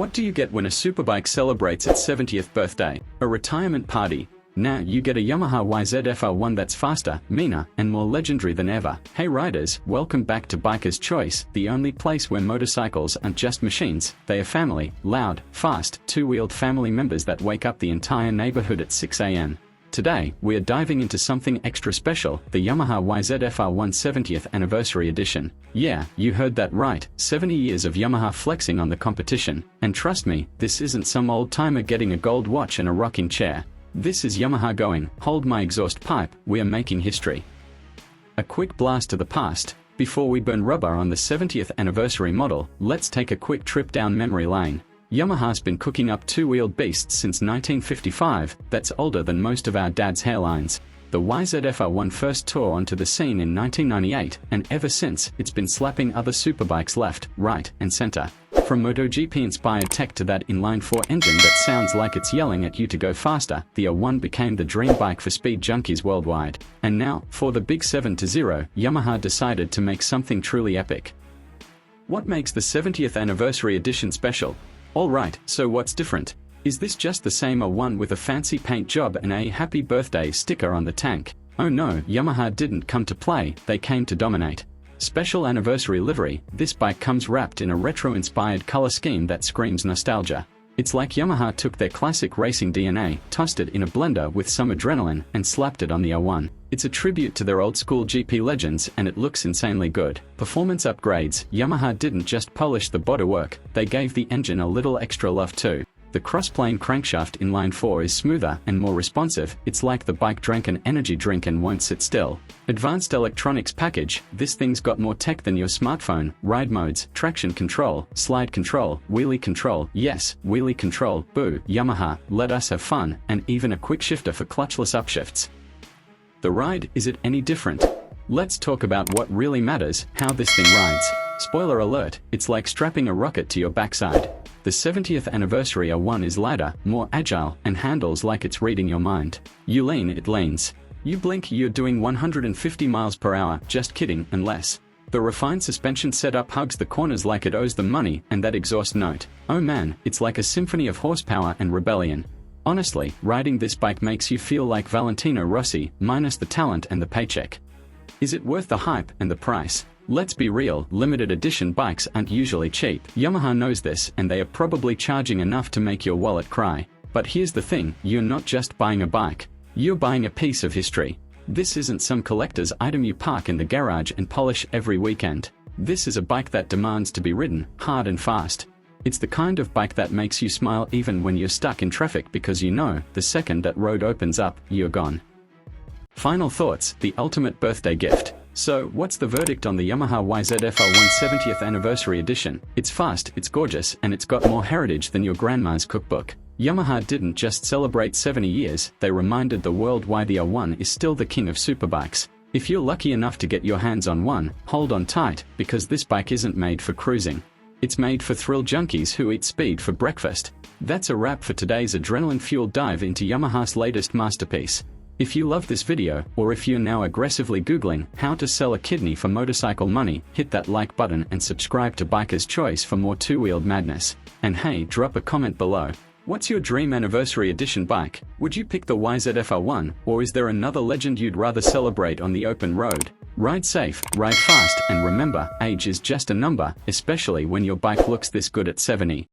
What do you get when a superbike celebrates its 70th birthday? A retirement party. Now you get a Yamaha YZF-R1 that's faster, meaner, and more legendary than ever. Hey riders, welcome back to Biker's Choice, the only place where motorcycles aren't just machines, they are family, loud, fast, two-wheeled family members that wake up the entire neighborhood at 6 a.m. Today, we are diving into something extra special, the Yamaha YZF-R1 70th Anniversary Edition. Yeah, you heard that right, 70 years of Yamaha flexing on the competition. And trust me, this isn't some old-timer getting a gold watch and a rocking chair. This is Yamaha going, hold my exhaust pipe, we are making history. A quick blast to the past. Before we burn rubber on the 70th anniversary model, let's take a quick trip down memory lane. Yamaha's been cooking up two-wheeled beasts since 1955, that's older than most of our dad's hairlines. The YZF-R1 first tore onto the scene in 1998, and ever since, it's been slapping other superbikes left, right, and center. From MotoGP-inspired tech to that inline-4 engine that sounds like it's yelling at you to go faster, the R1 became the dream bike for speed junkies worldwide. And now, for the big 7-0, Yamaha decided to make something truly epic. What makes the 70th anniversary edition special? Alright, so what's different? Is this just the same R1 with a fancy paint job and a happy birthday sticker on the tank? Oh no, Yamaha didn't come to play, they came to dominate. Special anniversary livery, this bike comes wrapped in a retro-inspired color scheme that screams nostalgia. It's like Yamaha took their classic racing DNA, tossed it in a blender with some adrenaline, and slapped it on the R1. It's a tribute to their old-school GP legends, and it looks insanely good. Performance upgrades, Yamaha didn't just polish the bodywork, they gave the engine a little extra love too. The cross-plane crankshaft inline 4 is smoother and more responsive, it's like the bike drank an energy drink and won't sit still. Advanced electronics package, this thing's got more tech than your smartphone, ride modes, traction control, slide control, wheelie control, yes, wheelie control, boo, Yamaha, let us have fun, and even a quick shifter for clutchless upshifts. The ride, is it any different? Let's talk about what really matters, how this thing rides. Spoiler alert, it's like strapping a rocket to your backside. The 70th anniversary R1 is lighter, more agile, and handles like it's reading your mind. You lean, it leans. You blink, you're doing 150 miles per hour, just kidding, and less. The refined suspension setup hugs the corners like it owes them money, and that exhaust note. Oh man, it's like a symphony of horsepower and rebellion. Honestly, riding this bike makes you feel like Valentino Rossi, minus the talent and the paycheck. Is it worth the hype and the price? Let's be real, limited edition bikes aren't usually cheap. Yamaha knows this, and they are probably charging enough to make your wallet cry. But here's the thing, you're not just buying a bike. You're buying a piece of history. This isn't some collector's item you park in the garage and polish every weekend. This is a bike that demands to be ridden, hard and fast. It's the kind of bike that makes you smile even when you're stuck in traffic because you know, the second that road opens up, you're gone. Final thoughts, the ultimate birthday gift. So, what's the verdict on the Yamaha YZF-R1 70th Anniversary Edition? It's fast, it's gorgeous, and it's got more heritage than your grandma's cookbook. Yamaha didn't just celebrate 70 years, they reminded the world why the R1 is still the king of superbikes. If you're lucky enough to get your hands on one, hold on tight, because this bike isn't made for cruising. It's made for thrill junkies who eat speed for breakfast. That's a wrap for today's adrenaline-fueled dive into Yamaha's latest masterpiece. If you love this video, or if you're now aggressively Googling how to sell a kidney for motorcycle money, hit that like button and subscribe to Biker's Choice for more two-wheeled madness. And hey, drop a comment below. What's your dream anniversary edition bike? Would you pick the YZF-R1, or is there another legend you'd rather celebrate on the open road? Ride safe, ride fast, and remember, age is just a number, especially when your bike looks this good at 70.